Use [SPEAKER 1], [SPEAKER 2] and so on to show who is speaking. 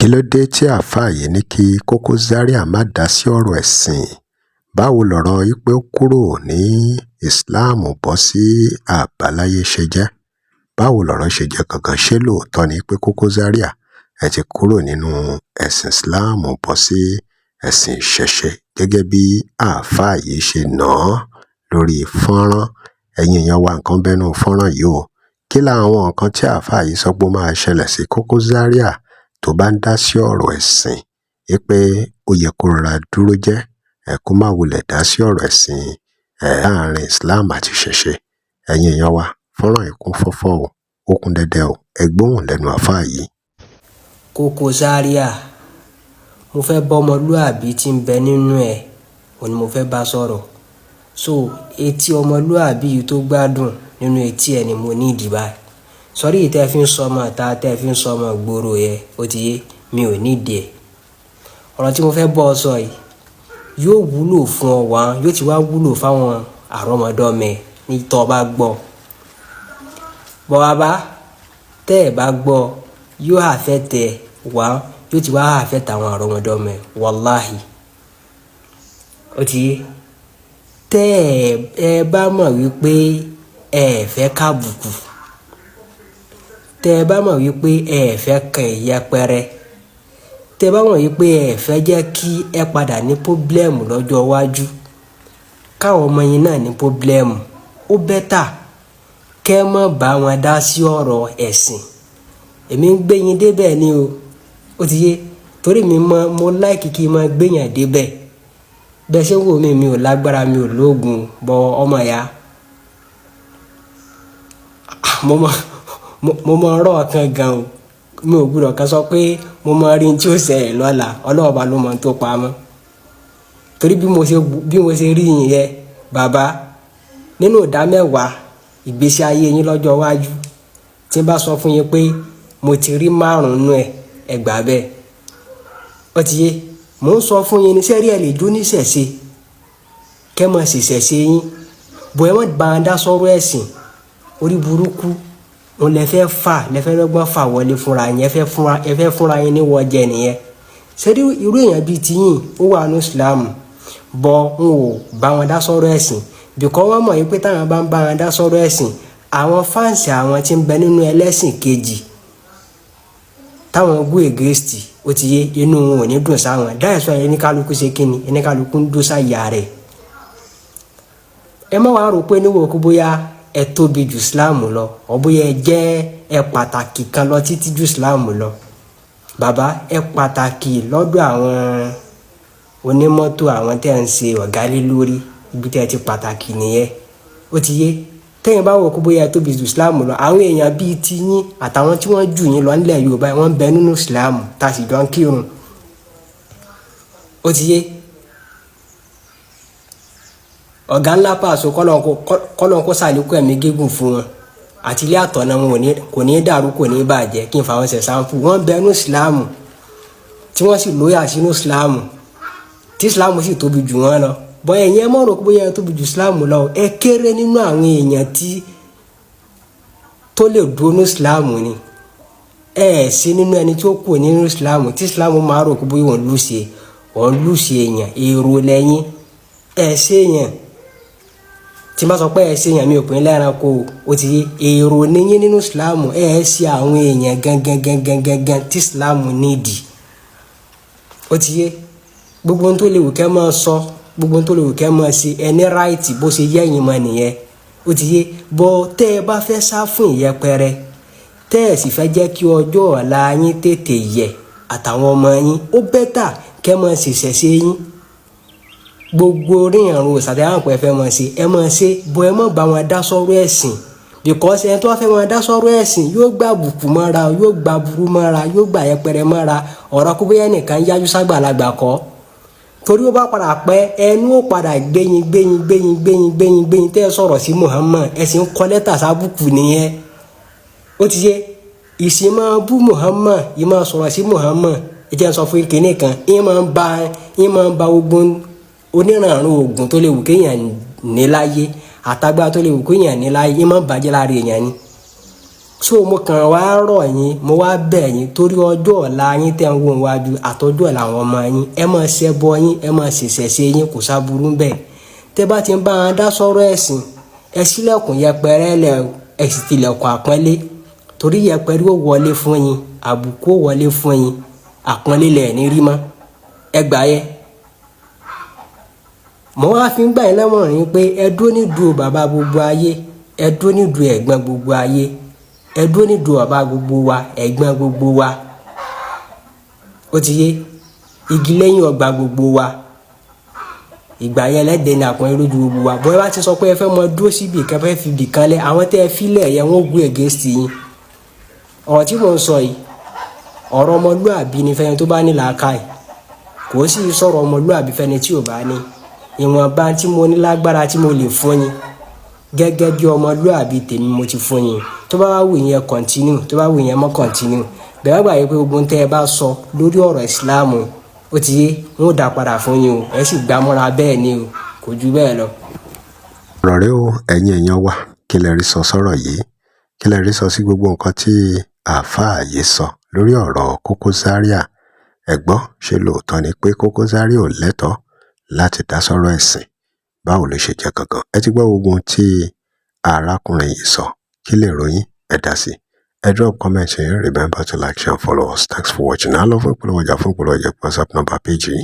[SPEAKER 1] kí ló dé tí àáfàá yìí ní kí Koko Zaria má dá sí ọ̀rọ̀ ẹ̀sìn? báwo lọ̀rọ̀ pé ó kúrò ní Islam bọ́ sí àbáláyé ṣe jẹ́? báwo lọ̀rọ̀ ṣe jẹ́ gangan? ṣé lóòótọ́ ni pé Koko Zaria ẹ ti kúrò nínú ẹ̀sìn Islam bọ́ sí ẹ̀sìn ìṣẹ̀ṣe gẹ́gẹ́ bí àáfàá yìí ṣe nà án lórí fọ́nrán? ẹ̀yin èèyàn wa, nǹkan bẹ́nu fọ́nrán yìí o. kí làwọn nǹkan tí àáfàá yìí sọ pé ó máa ṣẹlẹ̀ sí Koko Zaria tó bá ń dá sí ọ̀rọ̀ ẹ̀sìn? pé ó yẹ kó rọra dúró jẹ́, kó má wulẹ̀ dá sí ọ̀rọ̀ ẹ̀sìn láàrin Islam àti ìṣẹ̀ṣe. ẹ̀yin èèyàn wa, fọ́nrán yìí kún fọ́fọ́ o, ó kún dẹ́dẹ́ o, ẹ gbóhùn lẹ́nu àáfàá yìí.
[SPEAKER 2] Koko Zaria, mo fẹ́ bá ọmọlúàbí tí ń bẹ nínú ẹ̀ òní mo fẹ́ bá sọ̀rọ̀. So etí ọmọlúàbí yìí tó gbádùn nínú etí ẹ̀ ni mo ní ìdìbà. Sọ́rí yìí tẹ́ fi ń sọmọ ta tẹ́ fi ń sọmọ gbòòrò yẹ ó ti yé, mi ò ní ìdí ẹ̀. ọ̀rọ̀ tí mo fẹ́ bọ́ ọ sọ yìí yóò wúlò fún ọ wá, yóò ti wá wúlò fáwọn àrọ́mọdọ́mẹ ní tọ́ bá gbọ́. bọ́ wa bá tẹ́ ẹ̀ bá gbọ́ yóò àfẹ́tẹ̀ wá, yóò ti wá àfẹ́tẹ̀ àwọn àrọ́mọdọ́mẹ wàláhì. ó ti yé, tẹ́ ẹ bá mọ̀ wípé ẹ fẹ́ kábùkù, tẹ́ ẹ bá mọ̀ wípé ẹ fẹ́ kàn ìyẹpẹrẹ, tẹ́ ẹ bá mọ̀ wípé ẹ fẹ́ jẹ́ kí ẹ padà ní pọ́blẹ́mù lọ́jọ́ iwájú, káwọn ọmọ yín náà ní pọ́blẹ́mù, ó bẹ́tà kẹ́ mọ́ bá wọn dá sí ọ̀rọ̀ ẹ̀sìn. èmi ń gbé yín débẹ̀ ni o, ó ti yé, torí mo láìkì kí n máa gbé yàn débẹ̀. bẹ́ẹ̀ ṣé wò mí, mi ò lágbára, mi ò lóògùn, bọ ọmọ ya mo mọ ọ̀rọ̀ kan gan o, mi ò gbúdọ̀ kan sọ pé mo mọ rí tí ó ṣẹlẹ̀ lọ́la, Ọlọ́run bá ló mọ tó pamọ́. torí bí mo ṣe rí yín yẹ bàbá, nínú ìdá mẹ́wàá ìgbésí ayé yín lọ́jọ́ iwájú, tí n bá sọ fún yín pé mo ti rí 5 nínú ẹ gbà bẹ́ẹ̀. ó ti yé, mò ń sọ fún yín ní sẹ́rí ẹ̀ lè jó níṣẹ̀ṣe kẹ́ mọ̀ sí ṣẹ̀ṣe yín, bọ̀ ẹ mọ̀ bá wọn dá sọ́rọ̀ ẹ̀sìn. orí burúkú òun lẹ fẹ́ lọ́gbọ́n fà wọlé fúnra yín, ẹ fẹ́ fúnra yín ní wọ́jẹ nìyẹn. sẹ́rí irú èèyàn bíi tiyín ó wà ní Islam, bọ̀ n ò bá wọn dá sọ́rọ̀ ẹ̀sìn bìkọ́ wọ́n mọ̀ wípé táwọn bá ń bá wọn dá sọ́rọ̀ ẹ̀sìn, àwọn fáǹsì àwọn tí ń bẹ nínú ẹlẹ́sìn kejì táwọn gún ègèsì, ó ti yé, inú wọn ò ní dùn sáwọn. dáìsọ ẹnikálukú ṣe kíni, ẹnikálukú ń dún sáyà rẹ̀. ẹ má wàá rò pé níwò kú bóyá ẹ tóbi ju Islam lọ, ọ bóyá ẹ jẹ́ ẹ pàtàkì kan lọ títí ju Islam lọ. bàbá, ẹ pàtàkì lọ́dọ̀ àwọn onímọ́tò, àwọn tẹ́ ń ṣe ọ̀gá lé lórí, ibi tẹ́ ti pàtàkì nìyẹn. ó ti yé, tẹ́yìn bá wò kú bóyá ẹ tóbi ju Islam lọ, àwọn èèyàn bíi tiyín àtàwọn tí wọ́n jù yín lọ nílẹ̀ Yorùbá wọ́n ń bẹ nínú Islam tá a sì jọ ń kírun. ó ti yé, ọ̀gá ńlá Paso kọ́lọ́n kó sàlékún ẹ̀mí gígùn fún wọn, àti ilé àtọ̀nà wọn kò ní dàrú, kò ní bàjẹ́, kí n fa wọn ṣe sáǹpù. wọ́n bẹ nínú Islam tí wọ́n sì lóyà sínú Islam, tí Islam sì tóbi jù wọ́n lọ. bọ́ ẹ̀yin ẹ mọ̀ rò pé bóyá ẹ tóbi jù Islam lọ, ẹ kéré nínú àwọn èèyàn tó lè dúró ní Islam ni. ẹ sí nínú ẹni tí ó kù nínú Islam tí Islam máa rò pé bóyá wọ́n lùsì èèyàn, èrò lẹ́yìn. ẹ sí èèyàn tí bá sọ pé ẹ sí èèyàn, mi ò pín lẹ́ranko, ó ti yé, èrò níyìn nínú Islam. ẹ sí àwọn èèyàn gangan tí Islam nídìí. ó ti yé, gbogbo ohun tó lè wù kẹ́ máa sọ, gbogbo ohun tó lè wù kẹ́ máa ṣe, ẹni ráìtì bó ṣe yẹ ẹ̀yin mọ́ nìyẹn. ó ti yé, bọ́ tẹ́ ẹ bá fẹ́ sá fún ìyẹpẹrẹ, tẹ́ ẹ sì fẹ́ jẹ́ kí ọjọ́ ọ̀la yín tètè yẹ àtàwọn ọmọ yín, ó bẹ́tà kẹ́ máa ṣèṣẹ̀ṣe yín. gbogbo orí ìrùn òsàtẹ́ àwọn pẹ̀ fẹ́ máa ṣe, ẹ máa ṣe, bọ́ ẹ má bá wọn dá sọ́rọ̀ ẹ̀sìn, because ẹni tó wá fẹ́ wọn dá sọ́rọ̀ ẹ̀sìn yóò gbà bùkù mọ́ra, yóò gbà burú mọ́ra, yóò gbà yẹpẹrẹ mọ́ra. ọ̀rọ̀ kó bóyá nìkan yájú ságbàlagbà kọ́, torí ó bá padà pẹ́ ẹnu ó padà gbẹ̀yìn tẹ́ ẹ sọ̀rọ̀ sí Muhammad, ẹ sì ń kọ lẹ́tà sábùkù nìyẹn. ó ti yé, ìsìn máa bú Muhammad, yìí máa sọ̀rọ̀ sí Muhammad. ẹ jẹ́ n sọ fún kinní kan, yìí máa ń ba ogun onírànrún ogun tó lè wù kéèyàn ní láyé, àtagbá tó lè wù kéèyàn ní láyé, yìí máa ń bàjẹ́ lára èèyàn ni. so mo kàn wá rọ̀ yín mo wá bẹ̀ yín torí ọjọ́ ọ̀la yín tẹ́ ń wò wájú àtọ́jú ọ̀la àwọn ọmọ yín ẹ máa ṣẹbọ yín ẹ máa ṣèṣẹ̀ṣe yín kò sáburú bẹ́ẹ̀ tẹ́ bá ti ń bá wọn dá sọ̀rọ̀ ẹ̀sìn ẹ ṣílẹ̀kùn yẹpẹrẹ lẹ̀ ẹ sì tilẹ̀kùn àpọ́nlé torí yẹpẹrẹ ó wọlé fún yín àbùkù ó wọlé fún yín àpọ́nlé lẹ̀ ní rí mọ́ ẹ gbà yẹ. mo wá fi ń gbà yín lẹ́mọ̀ràn yín pé ẹ dúró nídùú bàbá gbogbo ayé ẹ dúró nídùú ẹ̀gbọ́n gbogbo ayé ẹ dúró nídùú bàbá gbogbo wa ẹ̀gbọ́n gbogbo wa ó ti yé igi lẹ́yìn ọgbà gbogbo wa ìgbà yẹn lẹ́dẹ̀ẹ́ ní àpọ́nlé lójú gbogbo wa bọ́ọ̀ bá ti sọ pé ẹ fẹ́ mọ dúró síbi kan fẹ́ fi ibì kan lẹ̀ àwọn tẹ́ ẹ fílẹ̀ yẹn wọ́n gbé against yín ọ̀rọ̀ tí mò ń sọ yìí ọ̀rọ̀ ọmọlúàbí ni fẹ́ni tó bá ní làákàyè kò sì sọ̀rọ̀ ọmọlúàbí fẹ́ni tí ò bá ní ìwọ̀nba tí mo ní lágbára tí mo lè fún yín gẹ́gẹ́ bí ọmọlúàbí tèmi mo ti fún yín tó bá wù yín continue tó bá wù yín mọ́ continue bẹ́ẹ̀ gbà yẹ pé gbogbo tẹ́ ẹ bá sọ lórí ọ̀rọ̀ ìsìláàmù ó ti yé wọn ò dá padà fún yín o ẹ sì gbámúra bẹ́ẹ̀ ni o kò ju bẹ́ẹ̀ lọ.
[SPEAKER 1] ọ̀rọ̀ rẹ o ẹ̀yin èèyàn wa kí lẹ rí sọ sọ́rọ̀ yìí kí lẹ rí sọ sí gbogbo nǹkan tí àáfàá yìí sọ lórí ọ̀rọ̀ Koko Zaria ẹ gbọ́ ṣé lóòótọ́ ni pé Koko Zaria ò lẹ́tọ̀ọ́ láti dá sọ́rọ̀ ẹ̀sìn báwo ló ṣe jẹ́ gangan ẹ ti gbọ́ gbogbo ohun tí arákùnrin yìí sọ kí lè ròyìn ẹ dá sí ẹ drop comment here remember to like share and follow us thanks for watching. I love fún ìpolówó ọjà WhatsApp number page yìí